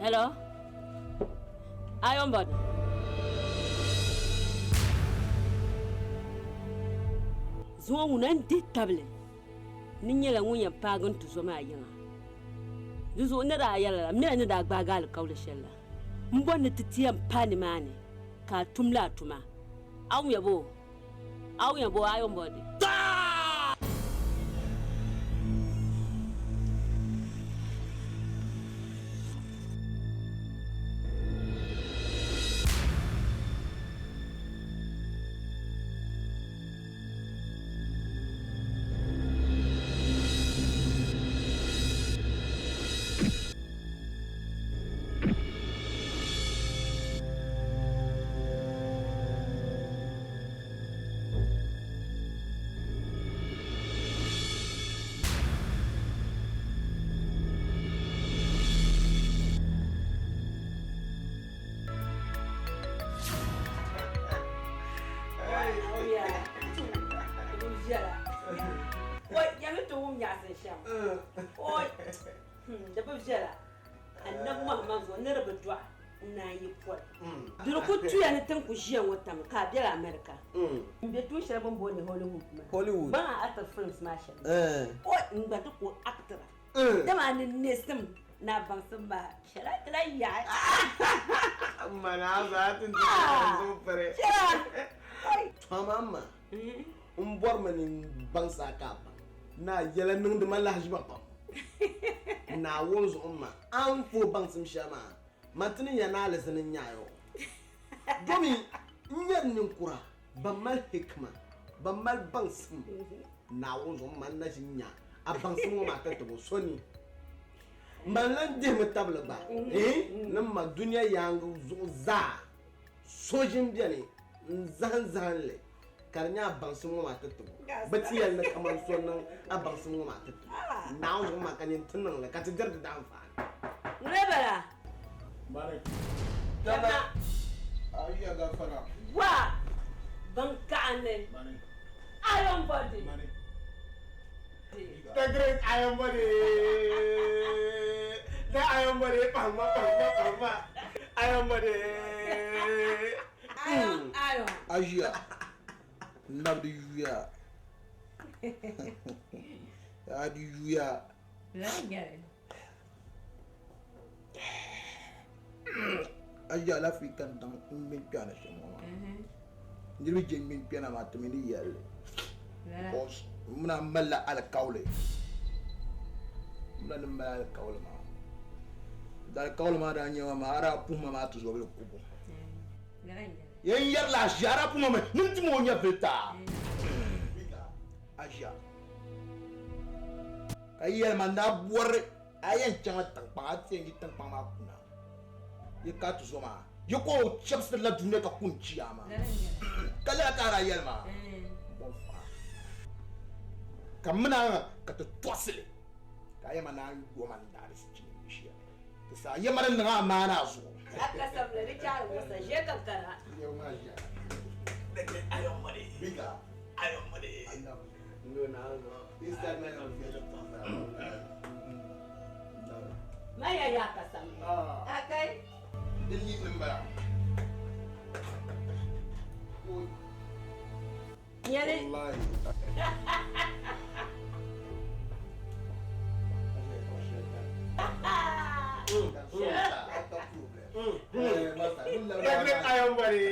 Hello? Iron body. Zuwa wunan di tablet. Ninya la ngunya pagan tu zoma yanga. Zuzo ne da yala me ne da gbaga alƙawli shella. Mbon ne titiyan pani mani ka tumla tuma. Awu yabo. Iron body. Ka bela America. Mbe tu shira bombo ne Hollywood. Ba actor films ma sha. Ngba to ko actor. Dama ne nesim na ban san ba. Shira tira ya. Mana za tun zo fare. Mama. Bor manin ban saka ba. Na yela ning de malaji ba pa. Na wonzo umma. An fo ban sim shama. Matini ya na lesanin yayo. Domi nyen ninkura bamal hikma bamal bansim na wonzo man na jinya abansim ma tato soni malan de metable ba nan ma duniya yangu za sojin biane zanzanle karnya abansim ma tato batiyan na kaman sonan abansim ma tato na wonzo ma kanin tunan la katijar da amfani rebera bare dama Ayi aga fara. Wa bankane. Money. Iron body. Money. The great Iron body. The Iron body. Pama. Iron body. Iron. Asia. Nabdi yuya. Adi yuya. Lengere. Aja l'Afrique dans une piano chez moi. Je lui dis une piano à te mener hier. Boss, muna mala ala kaule. Muna mala ala kaule ma. Dal kaule ma da nyawa ma ara puma ma tu zo le kubo. Yen yer la jara puma ma nti mo nya beta. Aja. Kayel manda buare ayen changa tang pa tiengi tang pa ma kuna. Ye ka tu soma ye ko chaps la dune ka kunchi ama kala tara yelma bon fa kamna ka to tosile ka yema na go man dar si chini shi to sa yema na amana zo aka sabla ri charu sa je ka tara ye ma ja The Iron body. biga Iron body. no na no this time na maya ya ka sabla akai delli mbara nyale wallahi The great Iron body.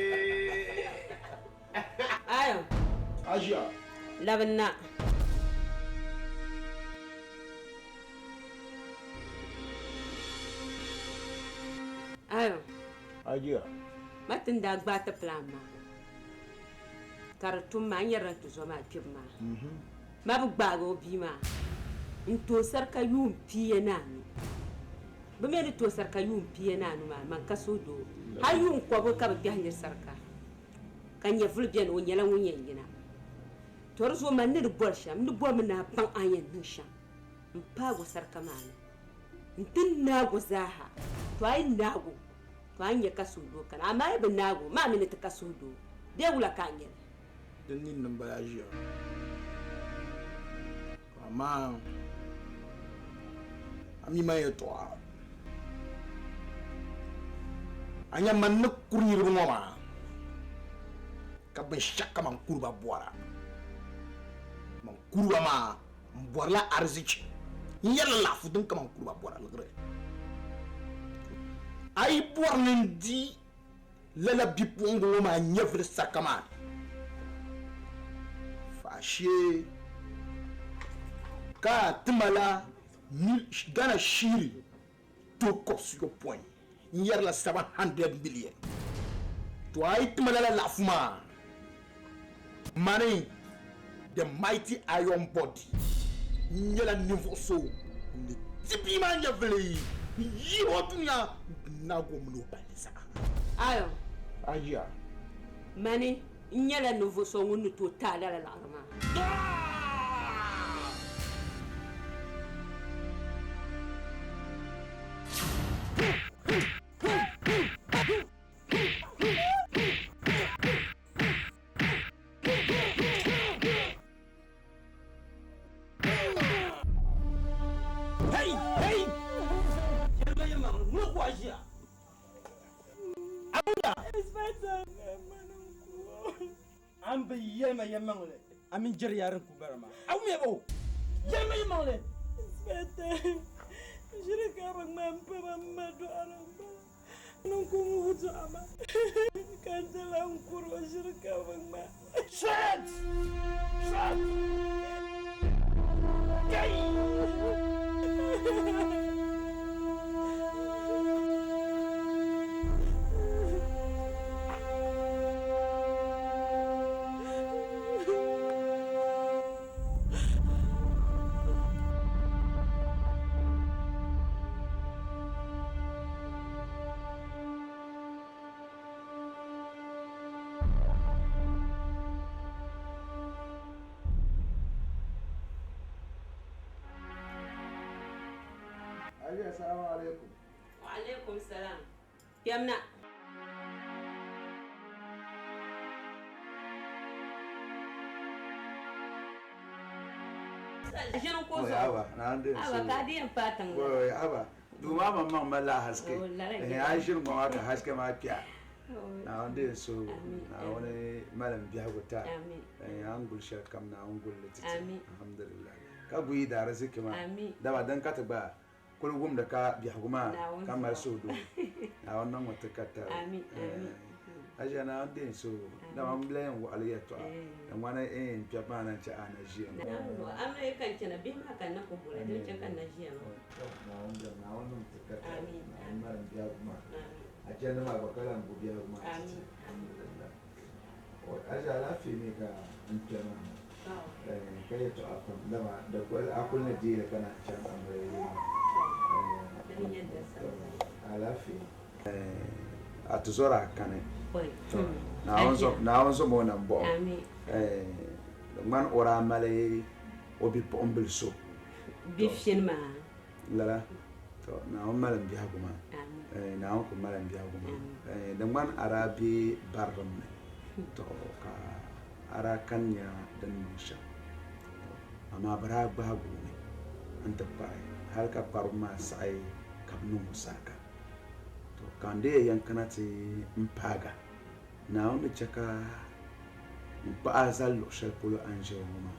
Iron Asia labanna Iron Asia matin da gbata plan ma karatum ma nyara tu zo ma kibma ma bu gbago bi ma into sarka yum piye nanu bu me to sarka yum piye nanu ma man kaso do har yum ko bu ka bi hanyar sarka kan ya fulbiyan o nyala wonyen gina to zo man ne bol sham ni bo na pan ayen din sham mpago sarka mana ntin nago zaha to ay nago to anya kasudo kana ama ibe nago ma mini ta kasudo de wula kangel delli mbara Asia ama ami ma yeto anya man na kuri ru ngoma ka ben shakka man kurba bora man kurba ma borla arziki yalla la fudun ka man kurba bora lagre ay bornin di lala bipongo ma nyefre sakama fashe ka timala ni gana shiri to kopsu point la 700 million to ay timala la fuma money the mighty iron body nyela niveau so ni tipi ma nyefle yi otunya na go mno balisa ayo aya mani nyala nouveau so ngunu to tala la arma an bɛ yɛlɛma yɛlɛma le an bɛ jɛri yarin ku bɛrɛ ma aw mɛ o yɛlɛma yɛlɛma le inspector shirika bang mampa mamadu aramba nungku mutu ama kanjalang kuro shirika bang ma shut gay assalamu alaikum wa alaikum salam yamna Jean ko zo aba na ndin aba ka diyan fatan wai aba duma mamman mala haske ai shirin ma ka haske ma kiya na ndin so na wani malam biya guta an gulsha kam na an gulle titi alhamdulillah ka buyi da raziki ma da ba dan ka ta ba kulgum da ka biya kuma kamar so do na wannan wata kata amin aja na ndin so da man blayen wa aliyato da wani biya ba nan ci ana jiya amma yakan ci na bi ma kan na kubura da ci kan na jiya na wannan wata kata amin amma biya kuma a can ma ba kalan ku biya kuma amin alhamdulillah o aja lafi ne ka intana kai to akan dama da akul na jira kana can amare alafi a tuzora kane na wanzo mo nan bo man ora male obi pombil so bi filma lala to na on malam biya kuma na on ko malam biya kuma da man arabi bardom ne to ka ara kanya dan nisha amma bara bagu ne an tabbai har ka parma sai kabnu musaka to kande yankana te mpaga na on chaka mpa azal lo shapolo anje ngoma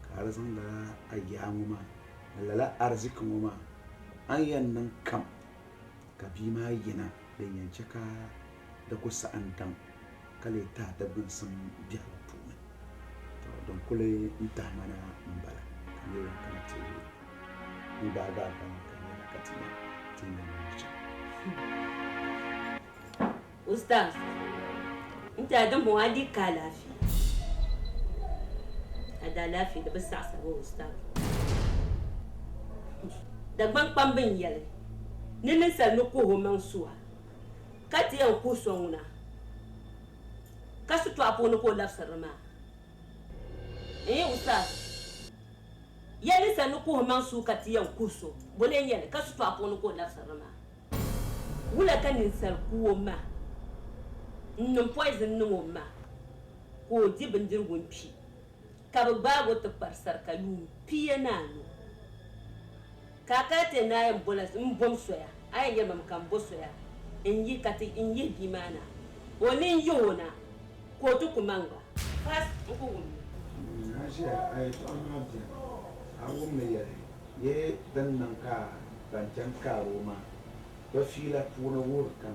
karzan da ayanguma lala arziki ngoma an yannan kam kabima yina da yancaka da kusa antan kale ta da bin sun biya tume to don kule ita mana mbala kale yankana te ibaga ban kale katina tinna mace ustaz inta da mu wadi ka lafi ada lafi da bisa sabo ustaz da ban pambin yale nini sal no ko ho mansuwa kati yan ku sonuna kasu to apo no ko lafsarma ustaz yale sal no ko ho mansu kati yan ku so bolen yale kasu to apo no ko lafsarma wula kanin sal ku ma nnum poison no ma ko di bindirgun pi ka ba wata farsar ka yu piye nanu kakate na yin bolas in bom soya ayin yamma kan bo soya in yi kati in yi bi mana wani yona ko tu kumanga fas ko wumi na shi ai to an habja awon me ye dan nan ka dan can karo ma ba fila puna wur kan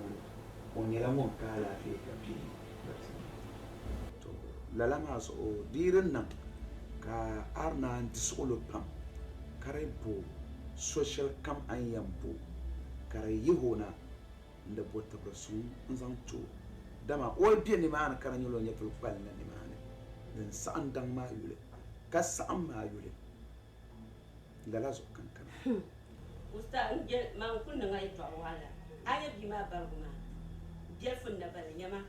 on yela mon ka la fi ka pi to lala ma so dirin nan ka arna disolo pam kare bo social cam an yambo kare yihona nda bota brasu nzang to dama ol bi ni ma an kan nyolo nyetul pal na ni ma ne den sa'an dan ma yule ka sa'an ma yule lala so kan kan usta nje man kunna ngai to wala aya bi ma barguma je funna bale nyama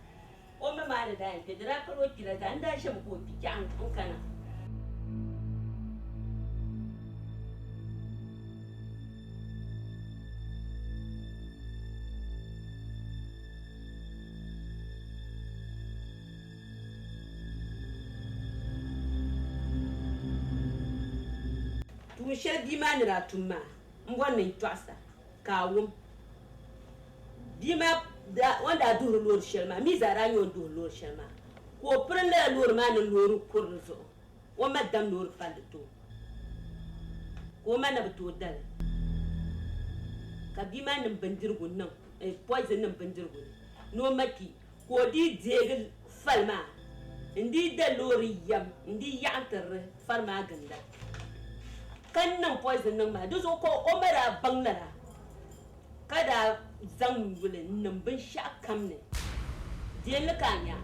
o ma ma da en pedra ko kila da nda shem ko bi kan kana tu shel bi ma ni ratuma mbonni twasa kawum bima da wanda duru lor shelma mi zara nyon duru lor shelma ko prende lor ma no lor kurzo o madam lor falto ko mana bato dal ka bima nin bandirgo nan poison nan bandirgo no maki ko di degel falma ndi da lori yam ndi yantar farma ganda kan nan poison nan ma duzo ko omara banglara kada zan wule nan bin sha kam ne je lukanya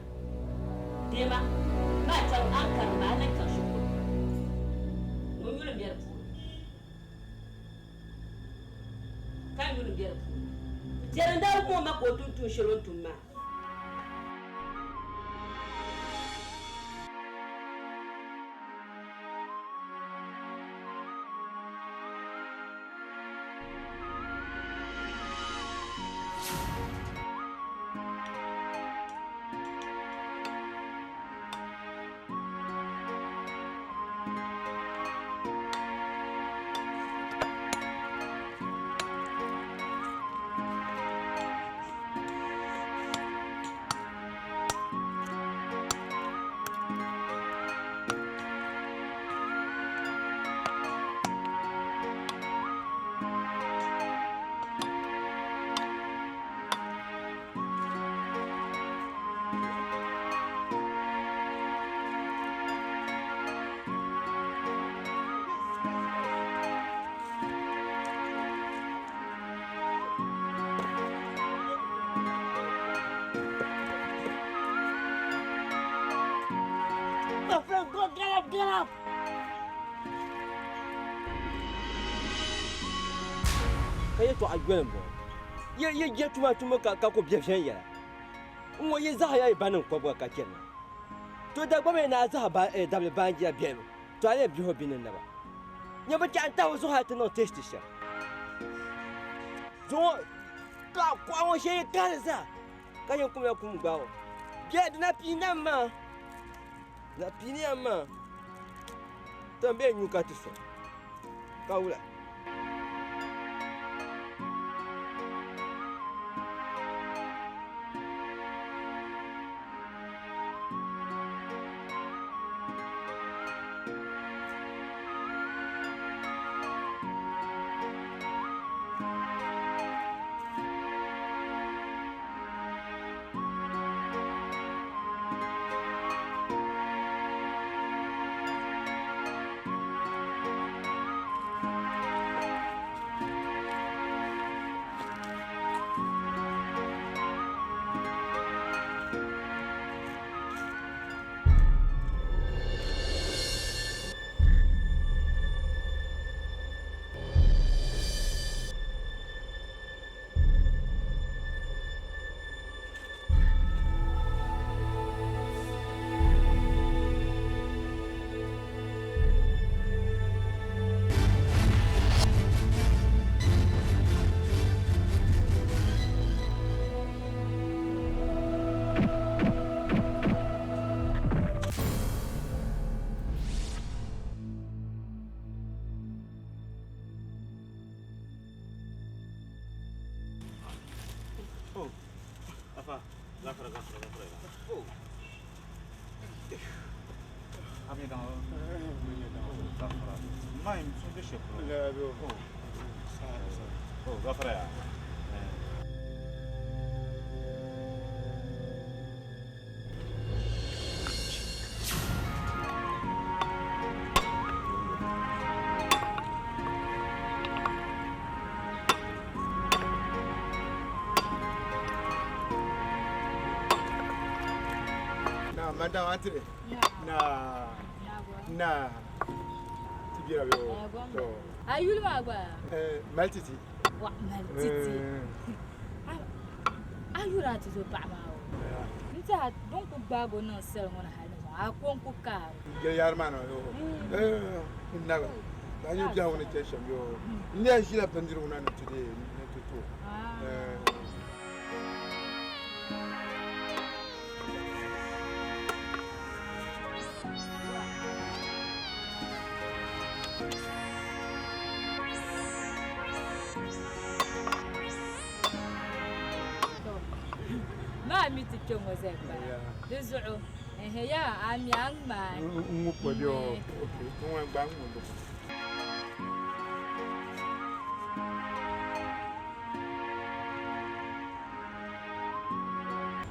de ma ta an kan ma nan kan shi ko mun yule biyar fu kan yule biyar fu jeran da ko ma ko tun shirin tun ma Get up! Kaya to agwen bo. Ye tuma ka ko biefyen ya. Mo ye za ya banan ko bo ka kenna. To da gbe na za ba da be ban ya bielo. To ale bi ho binin na ba. Nya ba ta ta so ha ta no test sha. Zo ka kwa wo she ka za. Ka ye kuma kum gba o. Bia na pina ma. Na pina ma. Também nunca te sou. Caula. Oh. Afa, gafara. Oh. Abi dan. Gafara. Mai sun da shekuru. La biyo. Oh. Oh, gafara ya. Madam Antire. Na. Tibira yo. To. Ayul magwa. Maltiti. Wa maltiti. Ayura ti so pa ma o. Nta don ko gbago na sel ngona ha no. Akon ko ka. Ge yar ma no yo. Na ba. Ba ñu bia wona question yo. Ndi an shila pendiru na no today. Ne to. Ma mi ti chongo zekba. Dezuo. Ya ami ang ma. Mu ko yo. Okay. Ko wan gba mu do.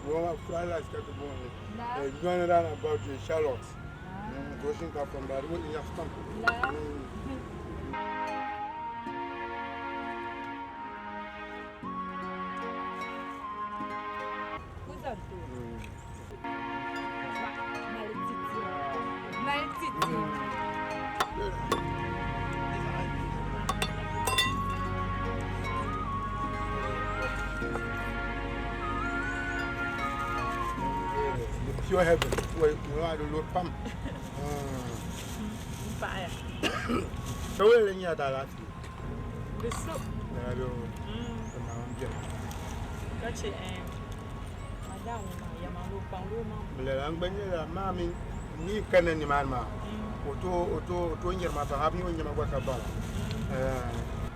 Well, Friday is got to go on. Going around about Charlotte. Washington from that. What in your stomach? Pure heaven. We are the Lord Pam. Fire. So we're in your last. The soup. Hello. Gotcha. Madam, Yamalu Pangu. Lang Banya, Mammy, me can any man. Oto nyir ma fa habi nyama kwa kabala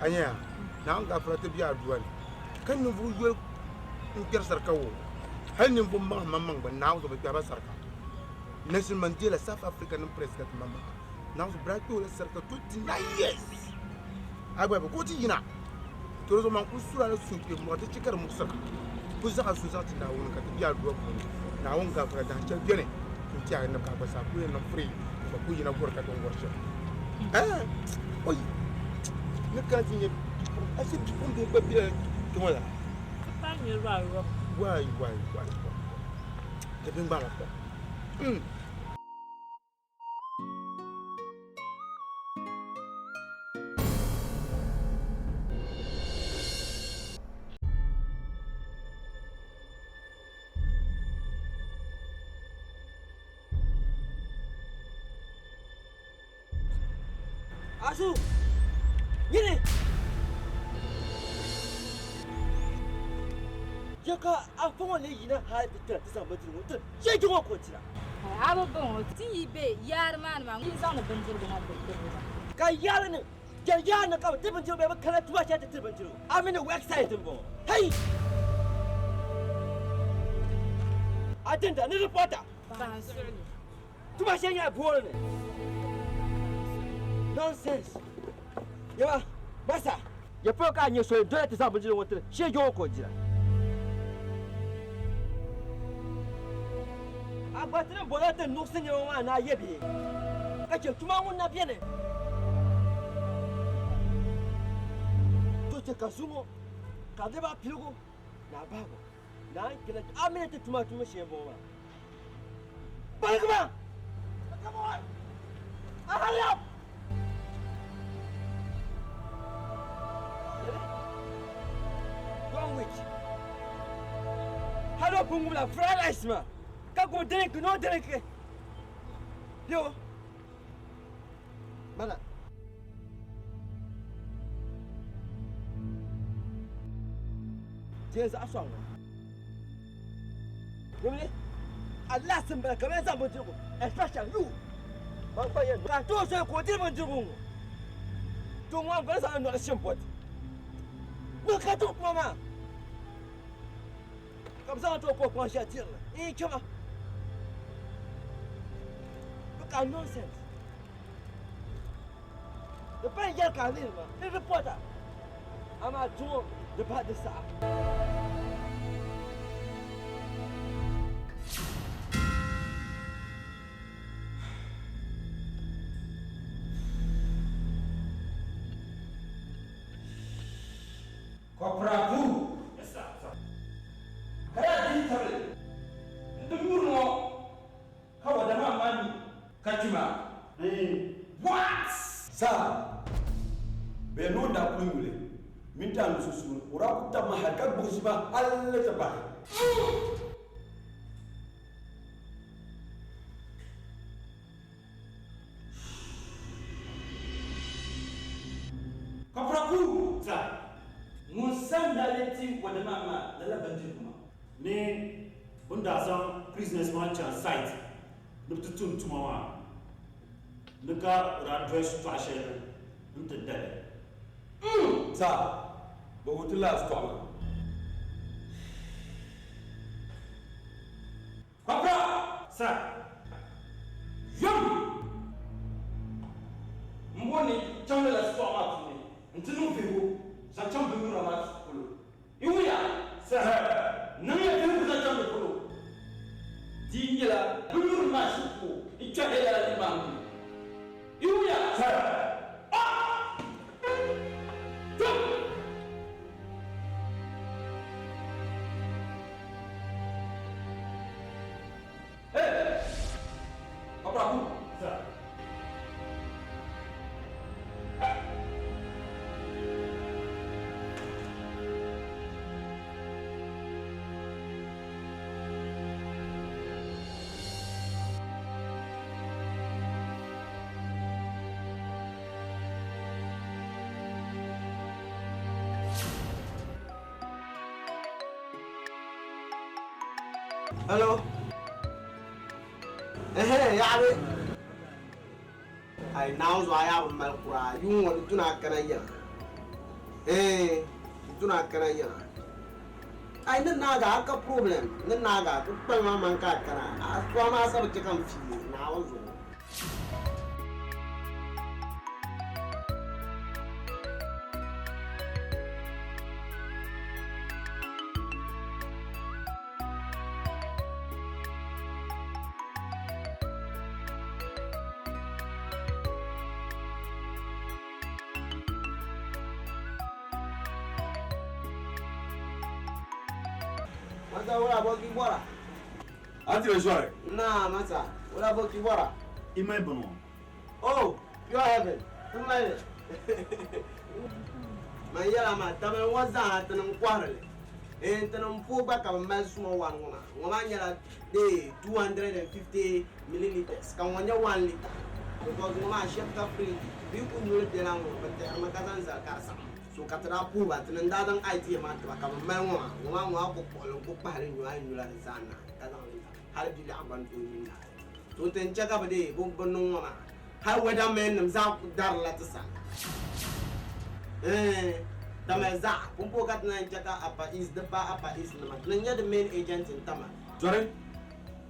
anya na nga frate bi adwan kan no bu yo ngar sarka wo hal ni bu mamman ba na zo ba ba sarka Nelson Mandela South African president mama na zo brato le sarka 29 years agba ba ko ti yina to zo man ku sura na su ke mo ta cikar mu sarka ku zaka su zata na won ka bi adwa ko na won ga fra da ta gene ku ti na ka ba sa ku na free ku yina gorka don worship oy ne ka tinye asi pon de babia to wala pa mi ro why de bin bala ko Asu! Gini! Jaka afọ wọn yi na ha tira ti san bantiri mo tira ṣé jọ wọn kò tira. Abo bon ti yi be yar man ma yi zan da banjir da na da. Ka yara ne ya na ka ti bantiri ba kana tuwa ta ti bantiri. Amina website bo. Hey! Atenda ni reporter. Tuwa shi ya buwar ne. Nonsense. Yawa, basa. Ya fi ka nye so dole ta sa bujin wata she jo ko jira. Agbatire bola ta nuksin yawa ma na yebe. Kace tuma mun na biye ne. To ce kasumo. Ka de ba pilgo na bago. Na kila amina ta tuma she bo ma. Balgama. Come on. Hurry up. Hello, Pungula, fried rice, ma. Kako drink, no drink. Yo. Mana? James Aswang. Yummy, Allah sembah kami sama juku. Especially you. Bangsa yang kan tu saya kuatir menjuku. Tunggu apa sahaja nak sempot. Bukan tu mama. Comme ça, on te comprend, j'ai dire. Et tu vois. Look at nonsense. Le pas un gars qui le reporter. À ma tour de pas de ça. Koprabu. Yes, sir. Kaya di tabe. Ndumurmo. Hawa dama mani. Kachuma. What? Sa. Beno da kulule. Minta nususu. Ura kutama haka buzima alle tabah. Koprabu. Sa. Musan daleti wadama lala bandiruma. Ne bunda san prisoners man chan site nubtutum tumawa nuka radress fashion ntedale Sa. Bogutula stoma. Kopra. sa Yum. Mboni changela stoma tuni. Ntinu vivo. Sa chambe mura ma kulu. Iwuya. Sa. Nanya vivo sa chambe kulu. Dingela mura ma shuku. Ichahela limangu. Iwuya. Sa. Ah. Jump. Hey. Apa aku? sa Hello. Yani. Ai now so aya mal kura yun wani tuna kana yana. Tuna kana yana. Ai nan na ga aka problem. Nan na ga ku pa ma man ka kana. A so ma sa bace kan fi na wazo. Masa wala boki bora. Anti le soirée. Na masa wala boki bora. imai bono Oh, you are heaven. Tumai. Mayala ma tamen waza tanen kwarale. Tanen fuba ka mal suma wan ngoma. Ngoma nyala de 250 milliliters. Kan wanya 1 liter. Because ngoma chef ka free. Bi ku nyule de la ngoma te amakazan za karsa. So katara puba tanen dadan IT ma ta ka mal ngoma. Ngoma ko ko pare nyua nyula sana. Kadan har bi la ban to minna. To ten chaka bade bon ngoma. Har wada men nam za ku dar la tsa. Tama za kumpo kat na chaka apa is the pa apa is nama. Nanya the main agent in Tama. Soirée.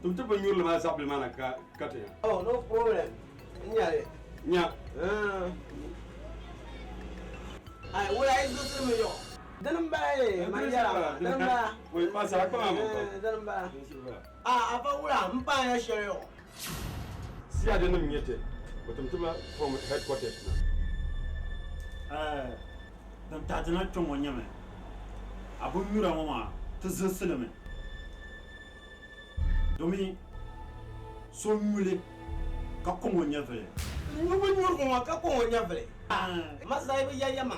Tum te penyur le masa bel mana ka katya. Oh, no problem. Nyale. Nya. Ai, wala is do sir yo. Danam bae, mayara. Danam ba. Oui, passa quoi mon Danam ba. Apa wala mpa ya shere. Si a de nom yete. Tum te ba from headquarters na. dan tatana chomo nyame abun yura mama to zeseleme domi so mule ka kongo nyavele Nyur ko ka ko nyavle. Masai bi ya ma.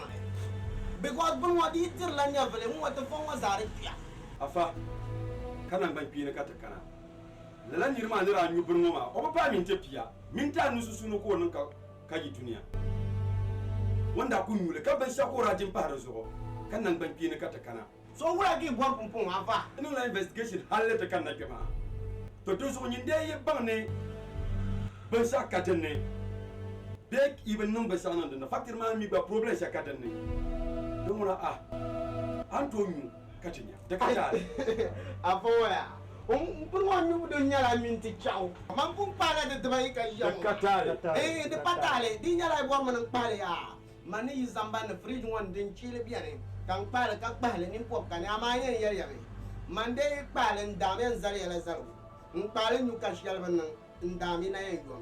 Because bun wadi tir la nyavle mu wata fon wa zare pia. Afa. Kana ban pina kata kana. Lala nyirma ndira nyubur ngoma. O ba min te pia. Min ta nususu no ko nan ka yi duniya. Wanda ku nyule ka ban sha ko rajin fara zo. Kan nan ban pina kata kana. So wura ki bor pumpun afa. Inu la investigation halle ta kan na kema. To to so nyinde ye ban ne. Ban sha katan ne. Dek even nan ban sha nan da fakir ma mi ba problem sha katan ne. Don wala Antonio katinya da katale Afoya. Pur wan ñu do ñala minti ciaw. Man fu pala de dama ka da jam. katale De patale di ñala bor man pale ya. Man yi zamba na fridge wan din chile biane. Kan pale ka pale ni pop kan ama yen yer yabe. Man de pale ndame zari ala zaru. Pale ñu ka shal ban ndame na yen yo.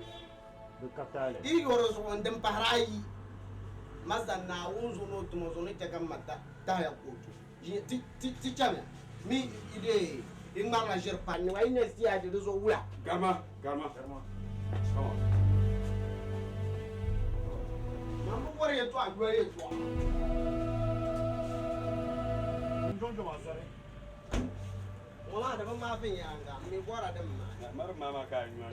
de katale I yoro so on dem parayi. Masa na unzo no tumo zo ne teka mata ta ya kotu. Ti chame. Mi ide ingmar la jer pan wa ine si a de zo wula. garma come on Mambo bore yetu agwe yetu. njonjo masare Wala da ba ma fin yanga mi bora da ma. mar mama ka nyu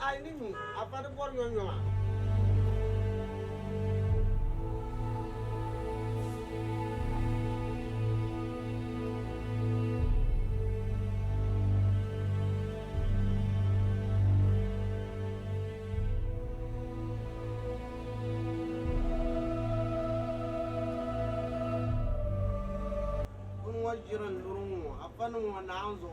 Ai ni mi apa de bor yo ma. Jiran lurun a fannin wani an zo.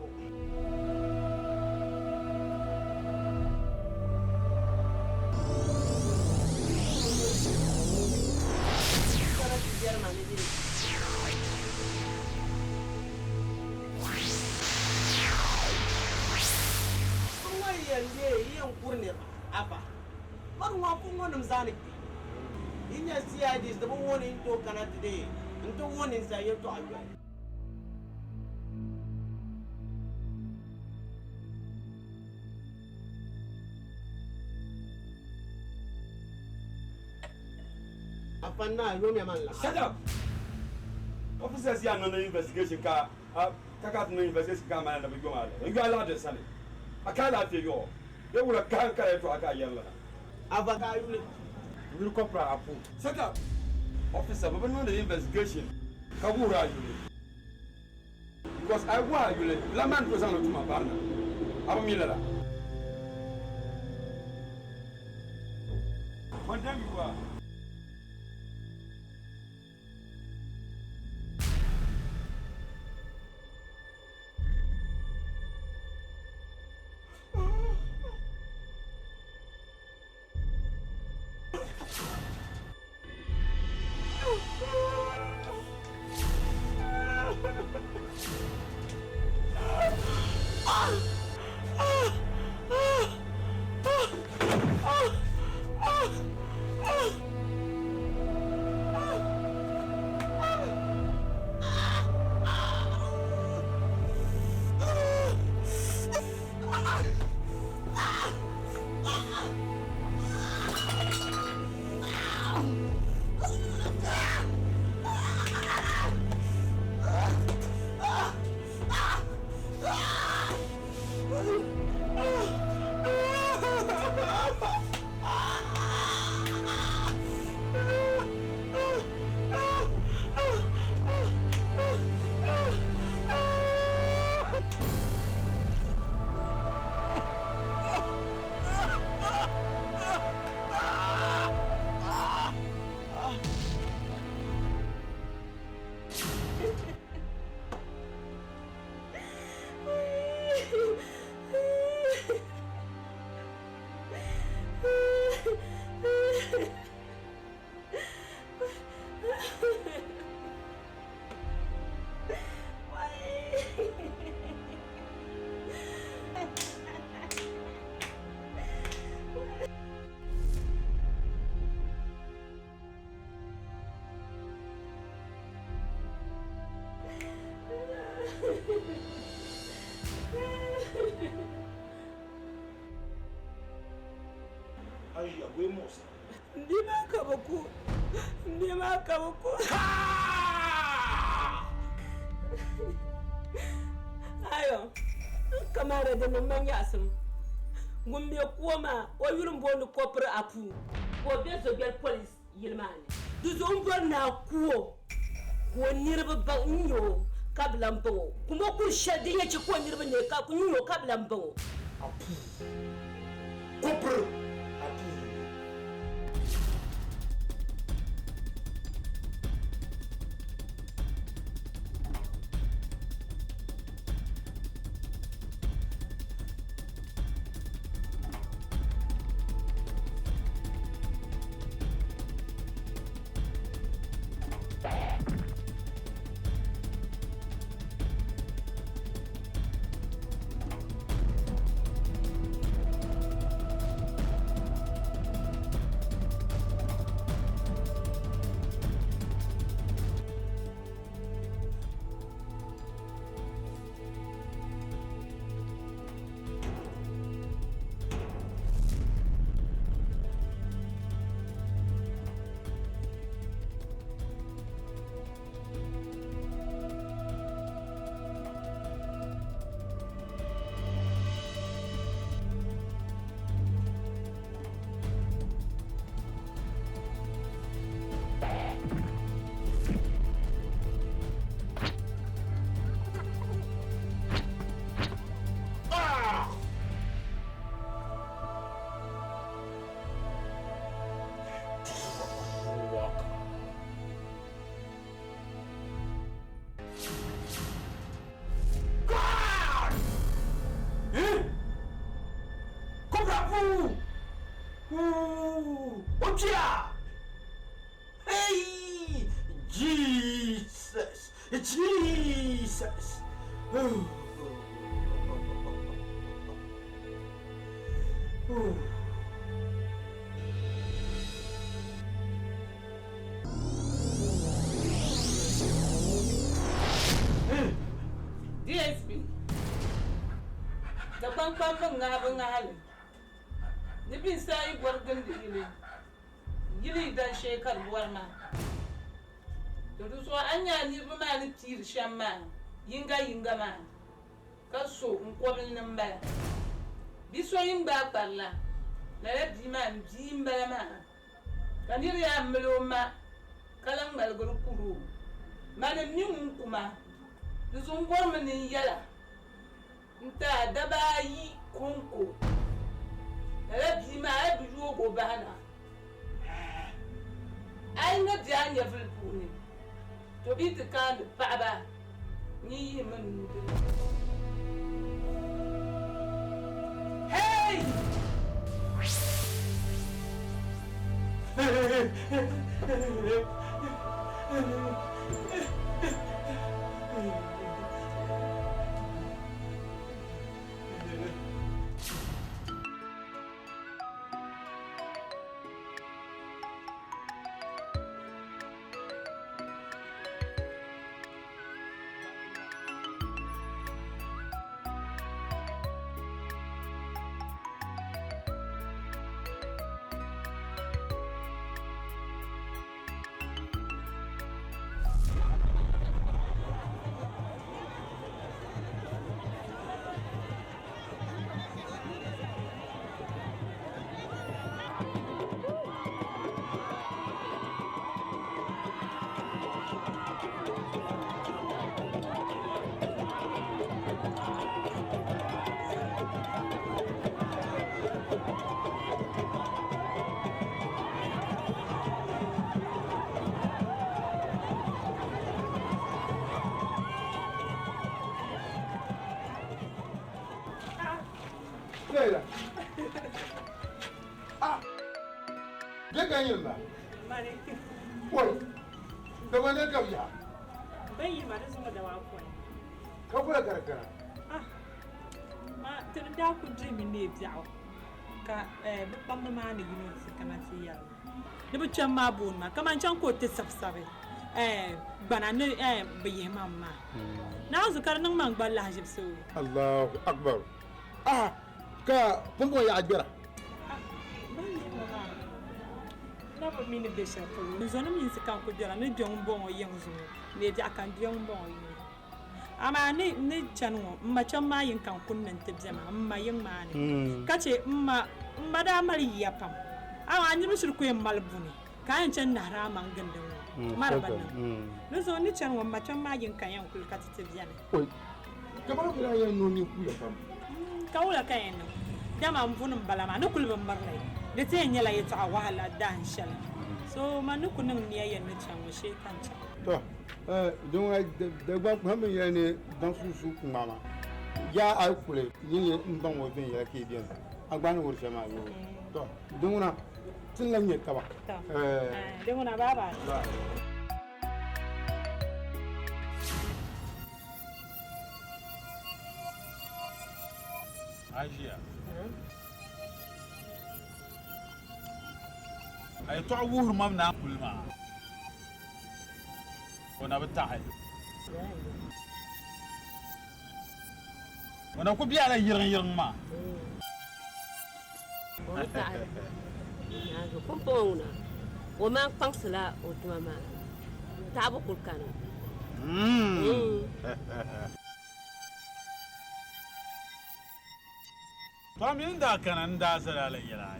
Kuma yanzu yin kurne ba, apa. Baru wakun wani zani. Inya siya dis da wani into kana today. Into wani sa yato agwa. Apanna yomi amalla. shut up officers ya no investigation ka kaka no investigation ka ma na bi goma da you allowed to sale akala te yo e wura kan ka to aka yalla Avaka yule. wir kopra apu shut up officer but no the investigation ka wura you because I wa you la man ko sanu tuma barna aba milala condemn you wa Ai, agwe mosa. Ndima kabaku. Ndima kabaku. Ayo. Kamara da nan man yasin. Gumbe koma o yurin bondu kopra apu. Ko be zo bel police yilmani. Duzo umbon na kuo. Ko nirba ba unyo kablan bawo. Kuma ku shadi yace ko nirba ne ka kunyo kablan bawo. Apu. Kopra. Apu. DSP. Da kwankwan bin abin halin. Nibin sai gwargin da gili dan shekar buwar ma. Da so anya ni bi ma ni tir shan ma. Yinga ma. Kaso in kwabin nan ba. Bi so yin ba parla. La ya di ma bi ba ma. Kanir ya mlo ma. Kalan malgur kuru. Manan ni kuma. Duzun gwamnatin yala nta daba yi konko dala bi ma ai bi yogo bana ai na di anya vulpuni to bi ta kan baba ni yi min hey Leila. Dia kan yamba. Mare. Woi. Da wani kabya. Bai yi ma da zuma da wakon. Ka kula karkara. Ma tun da ku dream ne biawo. Ka babban mama ne gino su kana ti ya. Ne bu chan ma bon ma kaman chan ko te sapsabe. Bana ne bayi mamma. Na zu kar nan man gballa hajib so. Allahu akbar. Ka pumbo ya ajbera. Na ba mini be shapo. Nzono min se kan ko jara ne jong bon yenzo. Ne ja kan jong bon yi. Ama ne chanwo ma chama yin kan kunnan tibzema amma yin ma ne. Kace amma da mari yapam. Awa anyi mushir ko yin malbuni. Kan chan na raman gandan. Marabana. Nzo ni chanwo ma chama yin kan yan kul katibzema. Oi. Kamar bila ya noni ku ya fam. Kawula kayen no dama mfunum balama no kulbam barlay de te nyala yeta wahala dan shal so manu kunum niya yen chanwo she kancha To don da gba ku hamin ya ne dan su mama ya ai kule ni ne in ban wo bin ya ke biyan agban wur sama yo to don na tun lan ne kaba don na baba Ajiya. Ay to wuhur mam na kulma. Wana batahay. Wana ku biya la yiring ma. Na zo kumpona. O man pangsla o tuma tabu kulkano. Min da kanan da sara la yira.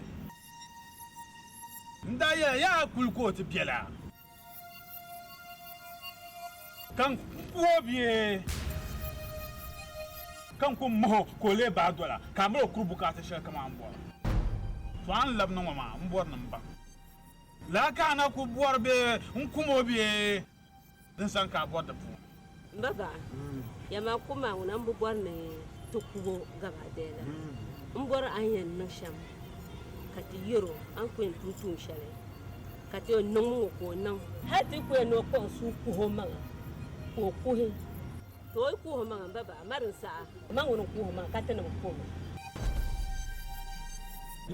Nda ya kulko ti biela. Kan wobie. Kan ko mo ko le ba dola. Kamro kurbu ka ta shaka ma ambo. To an lab no ma mbor nan ba. La kana ku bor be nkumo be. Dan san ka bor da fu. Baba. Ya ma kuma unan bu bor ne to kubo gaba dela. Mbor anyen no sham kati yoro an ko tutun shale kati o nongo ko nan hati ko no ko su ko ho man ko ko he to ko ma baba marin sa man won ko ma ka tan ko ma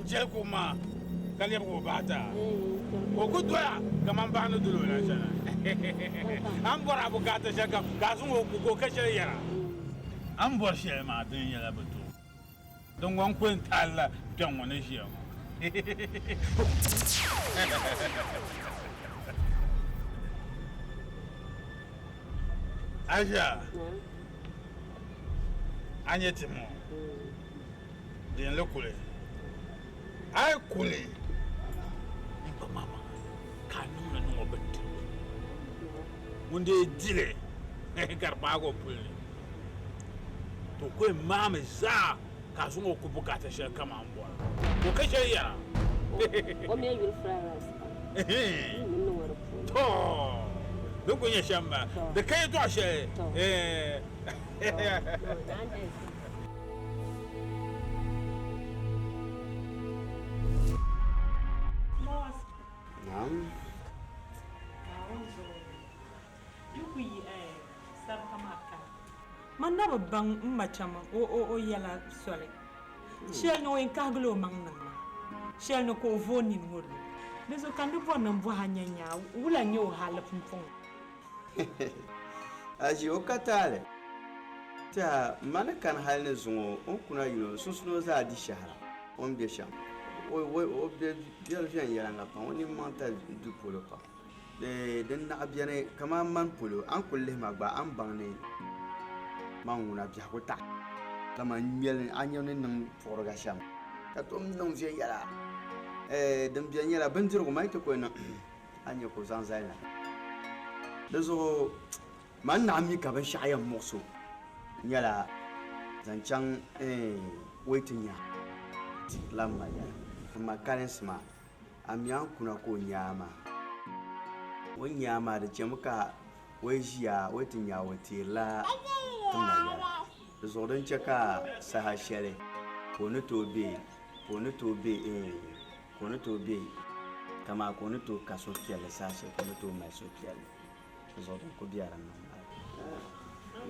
njel ko ma kale ko bata ko ko doya kaman ba no dulo na sana am bora bu gata shaka gasun ko kashe yara am bor she ma din yara bato don wan kun talla kan wani shi ma Aja anye timo den lokule ai kule ba mama ka nuna no betu wonde dile garba go pule to ko mama za ka so ko bukata shi kama an bora ko kashe yara o me yul flowers to don kunya shamba da kai to ashe Naam. Man na babban macama o yala sole shel no en kaglo mang nan shel no ko voni ngolo bezo kan do bonan bo hanyanya wula nyo hala pumpon Aji o katale ta mana kan halne zungo on kuna yino sunsuno za di shahara on be sham o be dial fian yanga pa on mental du polo pa den na abiane kama man polo an kulle magba an bangne manguna biya ko ta kama nyel anyone nan forga sham ka to non je yara dem biya yara bandir ko mai to ko na anya ko zanzaina dazo man na mi ka ban shayan musu yala zancan waiting ya lamma ya amma kanin sma amiyan kuna ko nyama won nyama da ce muka wai jiya waiting ya wati la tuma ya da zodan ce ka saha shere ko ne to be kama ko ne to kaso kiyale sase ko ne to mai so kiyale zodan ko biya ran nan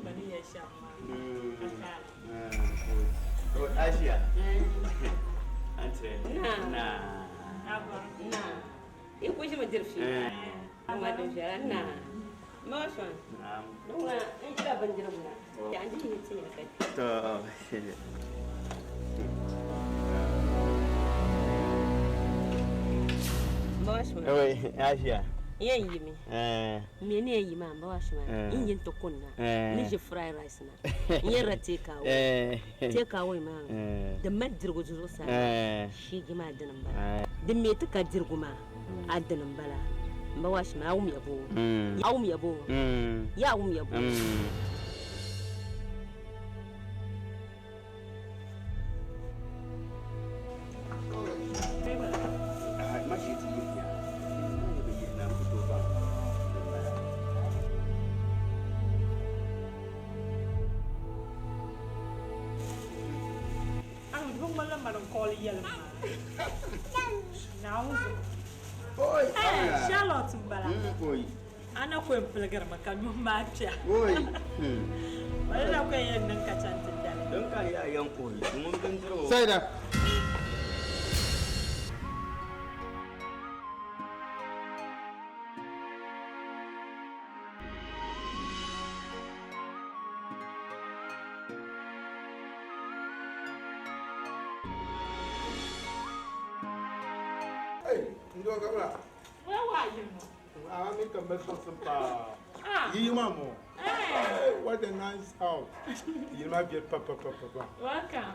bari ya shama oh Asia Andre na iko shi madirfi amma da jara na ma son nuna in kira ban jira buna ya an ji ne ya kai to ma son oi Asia yen yimi me ne yi ma ba washi ma in yin to kunna ni je fried rice na yin rate kawo te kawo ma da madirgo zo sa shi gima dinan ba din me tuka dirgo ma adinan bala ba washi ma awum yabo ya awum yabo Oi, Charlotte mbala. Oi. Ana ko emplegar makan macha. Oi. Wala ko yan nan ka chanta dala. Dan ka ya yan oi. Mun bin tro. Sai da. Ndo kabla. Where were you? I'm in conversation pa. Yimamo. What a nice house. You might be papa. Welcome.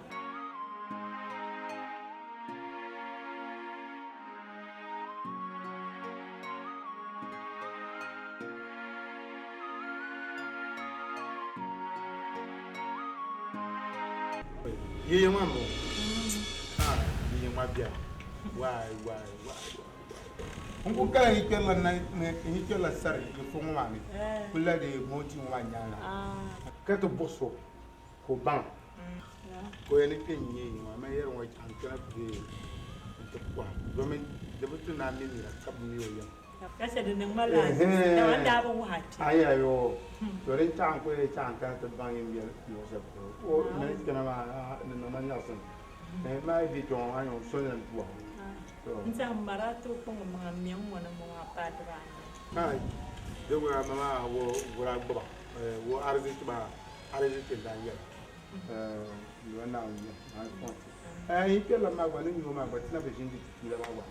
Yimamo. Yimabia. Why? Unko kala hikela na hikela sari ifungu mami. Kula de moti mwanyana. Kato boso ko ban. Ko yani kenye mama yero wa chankana pe. Ntakwa. Domin debutu na mimi na sabu yo ya. Kasa da nan mala da wanda abun wahati ayayo to rin tan ko tan kan ta ban yin biyar yo sa o ne kana ma na man ya san mai bi to an yo so nan tuwa to nta marato ko mga miyan wona mga padra ai de wa mama wo gura gba wo arziki ba arziki da ya yo na yo ma ko ke la ma gwa ni yo ma gwa tina be jindi ti la ma gwa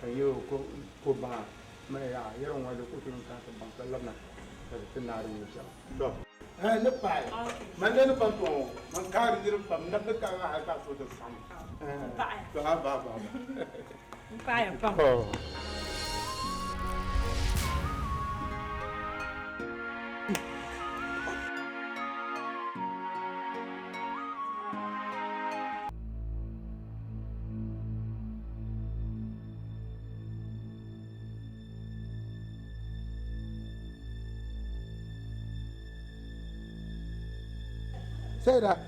kan yo ko ba ma ya yaron wanda ko tun ka ta ban kallon nan da tunari ne sha to ne pai man ne ban to man ka ri pam na ka ga ka so da sam to ha ba pai pam sai da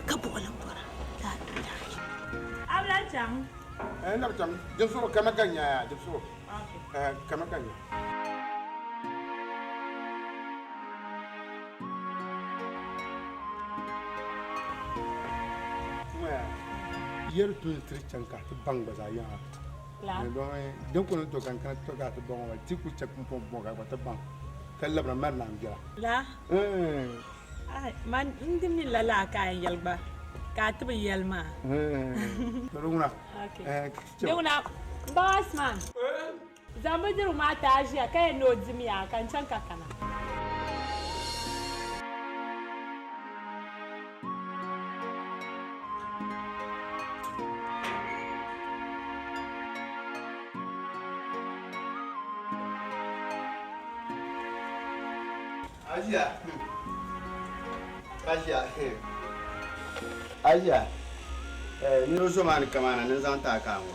ka bolan bora abla chang na tam jin so kama ganya jin so kama ganya yer tun trichang ka to bang baza ya la don ko to kan kan to ka to bang wa ti ku chak pom pom ka to bang kala bra man nam ja la ai man indi min la la ka yalba ka to yalma to runa duna boss man zamba jiru mata ajiya kai no jimiya kan can kakana Aja, ni so man kamana nan zan ta ka mu.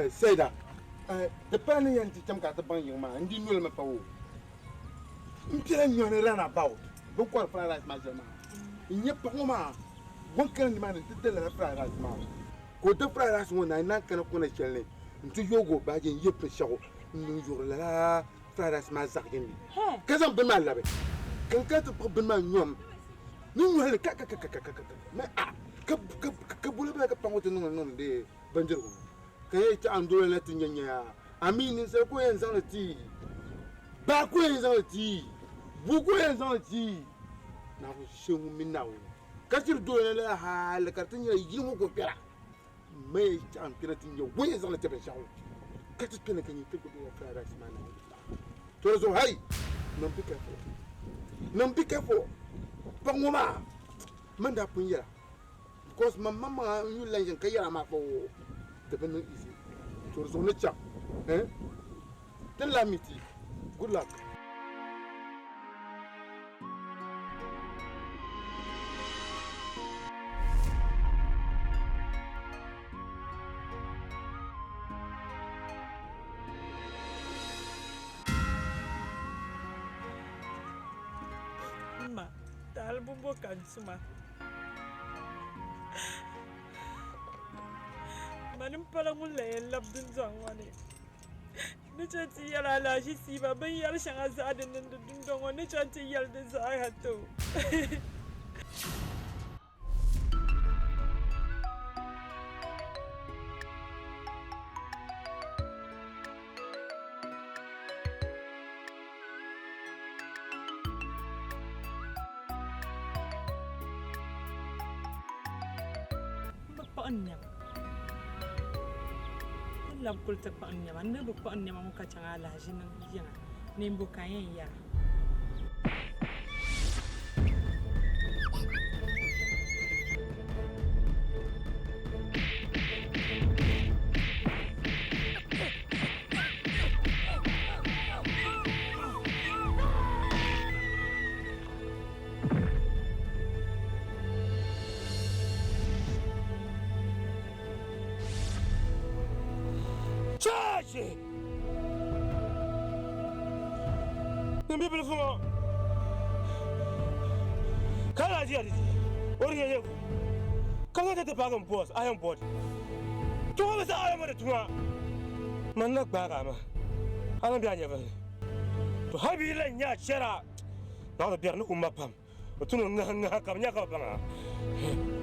Seda, the penny and Titam got the bang you man, and you know my power. I'm telling you, run about. Don't call fried rice, my German. In your poma, one kind of man to tell a fried rice mouth. Go to fried rice one, I not can open a challenge until you go back in your pressure. You la fried rice, my Zakin. Because I'm the man, love it. Can cut a problem, man, yum. No, I can't. Kabula like a pound on the Banjo. Kate and doing it in your. I mean, it's a queen's on the tea. Back queen's on the tea. Bukuen's on the tea. Now, show me now. Because you're doing a high, like a thing you go there. May I'm getting your ways on the table show. Catch a pin, can you think of your fried rice man? So, so high. No, be careful. No, be careful. Pangoma. Manda Punya. Because my mamma, you like and Kayama for the penny easy. So, it's on the chap. Eh? Tell me, good luck. Bukan semua. Manim pala mulai labdun zangwani. Nicanti yala la shi siba ban yal shanga zadin nan dun dongo nicanti yal da zai hato. Paanyam. Lam kulta paanyam. Anu bu paanyam mu kacang ala jinang yang nimbu kayen ya. Charge! shee nin bibili fuŋo ka na jiya didi o di yego ka ŋa tete paagin boos ayan boodi tuŋo bi sa ayama de tuŋa man na gbaaga ma alan bi a nyɛvili to habi la nya chera na da bɛri ni umma pam o tunu ŋaha ŋaha ka bi nya ka bi baŋa